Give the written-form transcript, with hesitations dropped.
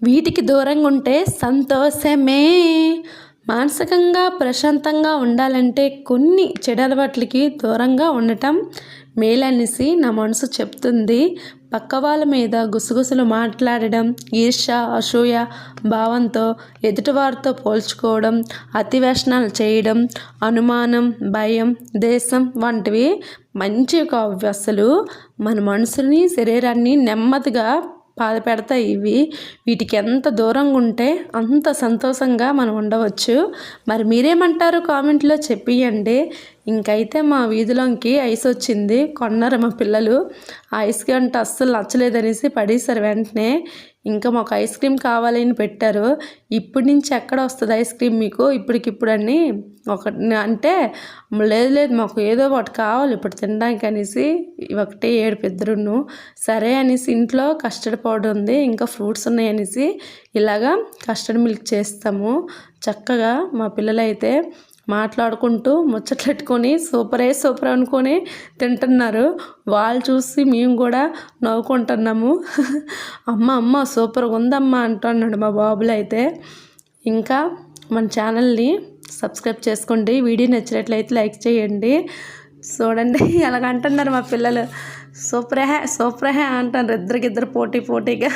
వీటికి దూరంగా ఉంటే సంతోషమే. మానసికంగా ప్రశాంతంగా ఉండాలంటే కొన్ని చెడు అలవాట్లకి దూరంగా ఉండటం మేలనేసి నా మనసు చెప్తుంది. పక్క వాళ్ళ మీద గుసగుసలు మాట్లాడడం, ఈర్ష్య, అసూయ భావంతో ఎదుటివారితో పోల్చుకోవడం, అతి వ్యసనాలు చేయడం, అనుమానం, భయం, దేశం వంటివి మంచివి కావు. అసలు మన మనసుని, శరీరాన్ని నెమ్మదిగా బాధపెడతాయి ఇవి. వీటికి ఎంత దూరంగా ఉంటే అంత సంతోషంగా మనం ఉండవచ్చు. మరి మీరేమంటారు కామెంట్లో చెప్పియండి. ఇంకైతే మా వీధిలోకి ఐస్ వచ్చింది, కొన్నారు మా పిల్లలు. ఆ ఐస్ అంటే అస్సలు నచ్చలేదనేసి పడేశారు వెంటనే. ఇంకా మాకు ఐస్ క్రీమ్ కావాలని పెట్టారు. ఇప్పటి నుంచి ఎక్కడ వస్తుంది ఐస్ క్రీమ్ మీకు ఇప్పటికిప్పుడు అని అంటే లేదు మాకు ఏదో ఒకటి కావాలి ఇప్పుడు తినడానికి అనేసి ఒకటే ఏడుపు ఇద్దరును. సరే అనేసి ఇంట్లో కస్టర్డ్ పౌడర్ ఉంది, ఇంకా ఫ్రూట్స్ ఉన్నాయి అనేసి ఇలాగా కస్టర్డ్ మిల్క్ చేస్తాము. చక్కగా మా పిల్లలైతే మాట్లాడుకుంటూ ముచ్చట్లెట్టుకొని సూపర్ అనుకొని తింటున్నారు. వాళ్ళు చూసి మేము కూడా నవ్వుకుంటున్నాము. అమ్మ సూపర్గా ఉందమ్మా అంటున్నాడు మా బాబులు అయితే. ఇంకా మన ఛానల్ని సబ్స్క్రైబ్ చేసుకోండి, వీడియో నచ్చినట్లయితే లైక్ చేయండి. చూడండి ఎలాగంటున్నారు మా పిల్లలు, సూపర్ హే అంటారు ఇద్దరికిద్దరు పోటీగా.